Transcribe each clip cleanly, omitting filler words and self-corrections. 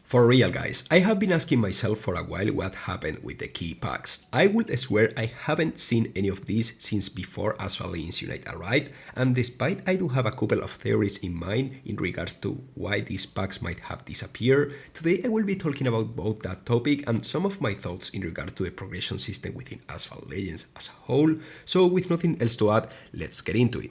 For real guys, I have been asking myself for a while what happened with the key packs. I would swear I haven't seen any of these since before Asphalt Legends Unite arrived, and despite I do have a couple of theories in mind in regards to why these packs might have disappeared, today I will be talking about both that topic and some of my thoughts in regard to the progression system within Asphalt Legends as a whole. So with nothing else to add, let's get into it.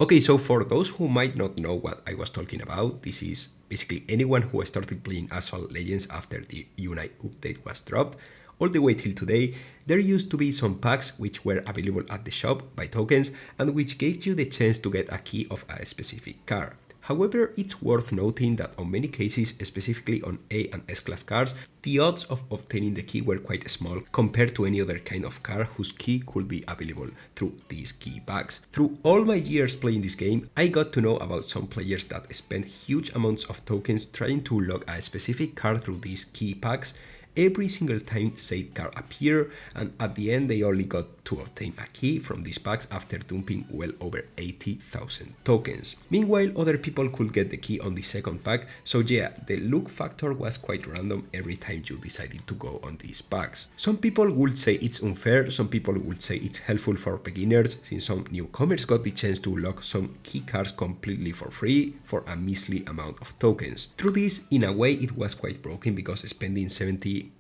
Okay, so for those who might not know what I was talking about, this is basically anyone who started playing Asphalt Legends after the Unite update was dropped. All the way till today, there used to be some packs which were available at the shop by tokens and which gave you the chance to get a key of a specific car. However, it's worth noting that on many cases, specifically on A and S-class cars, the odds of obtaining the key were quite small compared to any other kind of car whose key could be available through these key packs. Through all my years playing this game, I got to know about some players that spent huge amounts of tokens trying to unlock a specific car through these key packs every single time said car appeared, and at the end they only got to obtain a key from these packs after dumping well over 80,000 tokens. Meanwhile, other people could get the key on the second pack, so yeah, the luck factor was quite random every time you decided to go on these packs. Some people would say it's unfair, some people would say it's helpful for beginners, since some newcomers got the chance to unlock some key cards completely for free for a measly amount of tokens. Through this, in a way, it was quite broken because spending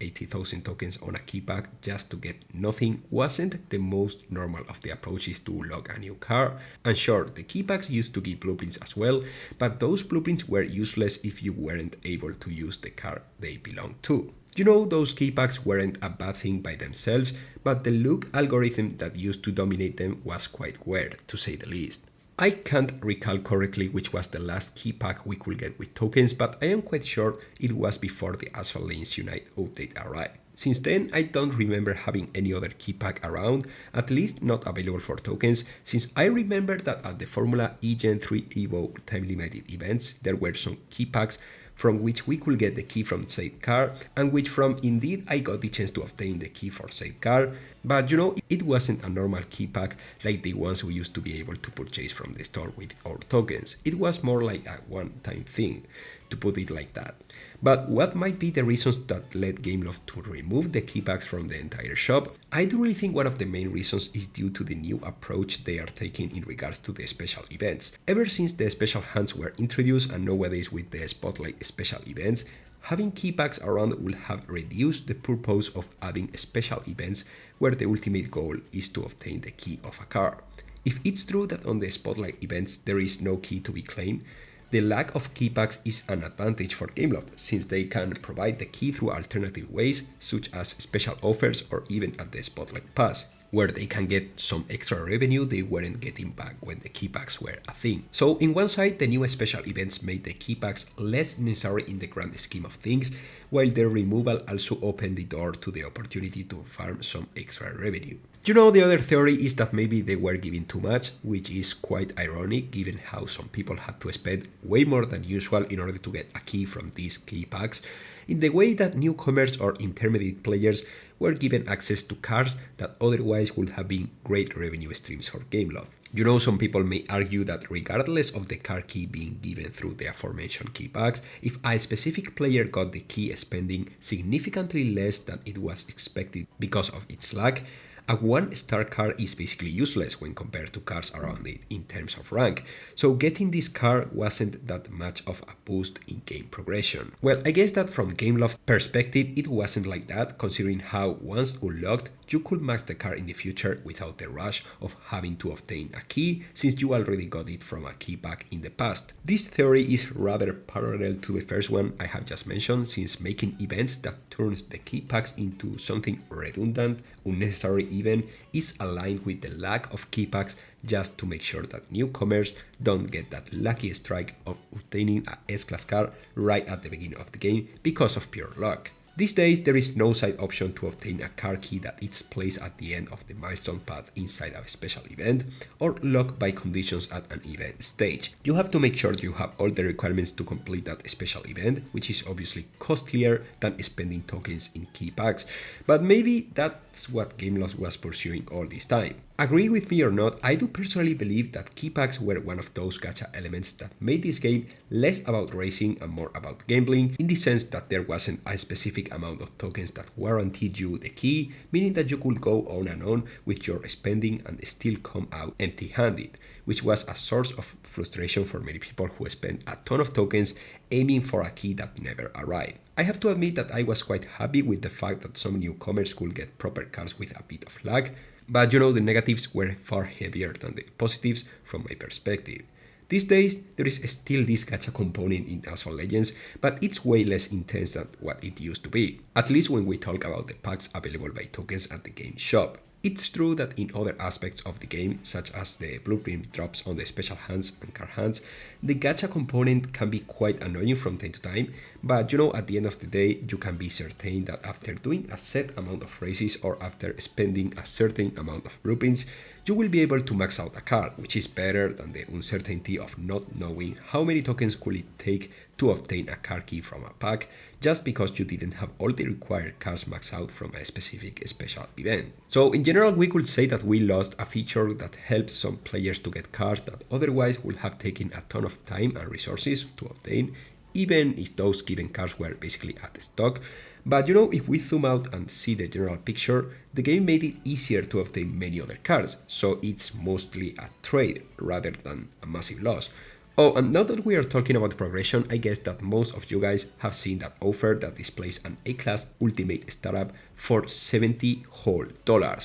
80,000 tokens on a key pack just to get nothing wasn't the most normal of the approaches to unlock a new car. And sure, the key packs used to give blueprints as well, but those blueprints were useless if you weren't able to use the car they belonged to. You know, those key packs weren't a bad thing by themselves, but the luck algorithm that used to dominate them was quite weird, to say the least. I can't recall correctly which was the last key pack we could get with tokens, but I am quite sure it was before the Asphalt Legends Unite update arrived. Since then, I don't remember having any other key pack around, at least not available for tokens, since I remember that at the Formula E Gen 3 Evo time limited events, there were some key packs from which we could get the key from said car, and which from indeed I got the chance to obtain the key for said car, but you know, it wasn't a normal key pack like the ones we used to be able to purchase from the store with our tokens. It was more like a one-time thing, to put it like that. But what might be the reasons that led Gameloft to remove the key packs from the entire shop? I do really think one of the main reasons is due to the new approach they are taking in regards to the special events. Ever since the special hunts were introduced and nowadays with the Spotlight special events, having key packs around will have reduced the purpose of adding special events where the ultimate goal is to obtain the key of a car. If it's true that on the Spotlight events there is no key to be claimed, the lack of key packs is an advantage for Gameloft, since they can provide the key through alternative ways, such as special offers or even at the Spotlight Pass, where they can get some extra revenue they weren't getting back when the key packs were a thing. So in one side, the new special events made the key packs less necessary in the grand scheme of things, while their removal also opened the door to the opportunity to farm some extra revenue. You know, the other theory is that maybe they were giving too much, which is quite ironic given how some people had to spend way more than usual in order to get a key from these key packs, in the way that newcomers or intermediate players were given access to cars that otherwise would have been great revenue streams for Gameloft. You know, some people may argue that regardless of the car key being given through the aforementioned key packs, if a specific player got the key spending significantly less than it was expected because of its luck, a 1-star car is basically useless when compared to cars around it in terms of rank, so getting this car wasn't that much of a boost in game progression. Well, I guess that from Gameloft perspective it wasn't like that, considering how once unlocked you could max the car in the future without the rush of having to obtain a key, since you already got it from a key pack in the past. This theory is rather parallel to the first one I have just mentioned, since making events that turns the key packs into something redundant, unnecessary even, is aligned with the lack of key packs just to make sure that newcomers don't get that lucky strike of obtaining a S-class car right at the beginning of the game because of pure luck. These days, there is no side option to obtain a car key that is placed at the end of the milestone path inside a special event or locked by conditions at an event stage. You have to make sure you have all the requirements to complete that special event, which is obviously costlier than spending tokens in key packs, but maybe that's what Gameloft was pursuing all this time. Agree with me or not, I do personally believe that key packs were one of those gacha elements that made this game less about racing and more about gambling, in the sense that there wasn't a specific amount of tokens that guaranteed you the key, meaning that you could go on and on with your spending and still come out empty-handed, which was a source of frustration for many people who spent a ton of tokens aiming for a key that never arrived. I have to admit that I was quite happy with the fact that some newcomers could get proper cards with a bit of luck, but the negatives were far heavier than the positives from my perspective. These days, there is still this gacha component in Asphalt Legends, but it's way less intense than what it used to be, at least when we talk about the packs available by tokens at the game shop. It's true that in other aspects of the game, such as the blueprint drops on the special hands and card hands, the gacha component can be quite annoying from time to time, but at the end of the day, you can be certain that after doing a set amount of races or after spending a certain amount of blueprints, you will be able to max out a card, which is better than the uncertainty of not knowing how many tokens could it take to obtain a card key from a pack, just because you didn't have all the required cards maxed out from a specific special event. So in general, we could say that we lost a feature that helps some players to get cards that otherwise would have taken a ton of time and resources to obtain, even if those given cards were basically at stock. But if we zoom out and see the general picture, the game made it easier to obtain many other cards, so it's mostly a trade rather than a massive loss. Oh, and now that we are talking about progression, I guess that most of you guys have seen that offer that displays an A-class ultimate startup for $70 whole,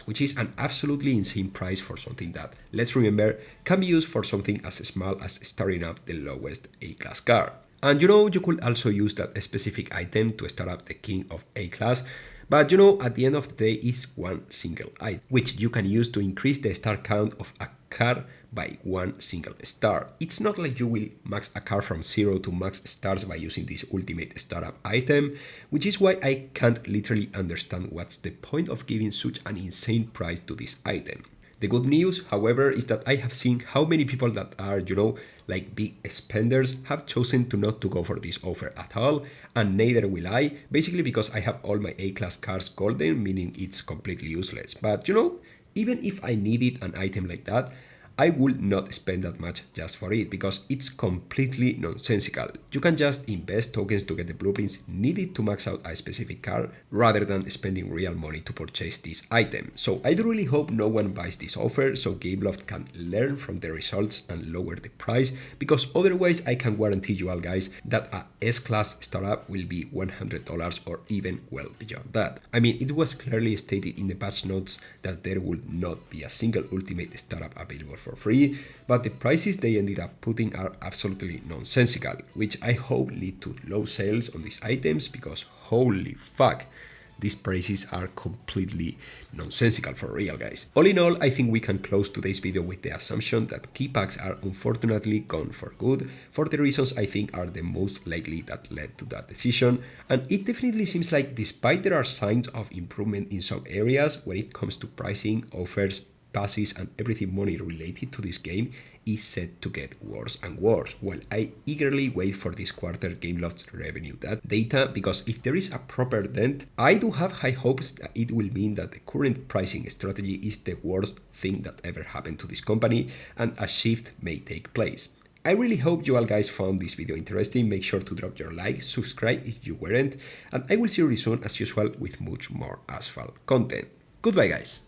which is an absolutely insane price for something that, let's remember, can be used for something as small as starting up the lowest A-class card. And you could also use that specific item to start up the king of A-class, but at the end of the day, it's one single item, which you can use to increase the star count of a card by one single star. It's not like you will max a card from 0 to max stars by using this ultimate startup item, which is why I can't literally understand what's the point of giving such an insane price to this item. The good news, however, is that I have seen how many people that are, like big spenders have chosen to not to go for this offer at all, and neither will I, basically because I have all my A-class cards golden, meaning it's completely useless. But even if I needed an item like that, I would not spend that much just for it, because it's completely nonsensical. You can just invest tokens to get the blueprints needed to max out a specific card, rather than spending real money to purchase this item. So I do really hope no one buys this offer, so Gameloft can learn from the results and lower the price, because otherwise I can guarantee you all guys that a S-class startup will be $100 or even well beyond that. I mean, it was clearly stated in the patch notes that there would not be a single ultimate startup available for free, but the prices they ended up putting are absolutely nonsensical, which I hope lead to low sales on these items, because holy fuck, these prices are completely nonsensical for real, guys. All in all, I think we can close today's video with the assumption that key packs are unfortunately gone for good, for the reasons I think are the most likely that led to that decision, and it definitely seems like despite there are signs of improvement in some areas when it comes to pricing, offers, passes and everything money related to this game is set to get worse and worse, while I eagerly wait for this quarter Gameloft's revenue data, because if there is a proper dent, I do have high hopes that it will mean that the current pricing strategy is the worst thing that ever happened to this company and a shift may take place. I really hope you all guys found this video interesting. Make sure to drop your like, subscribe if you weren't, and I will see you soon as usual with much more Asphalt content. Goodbye guys!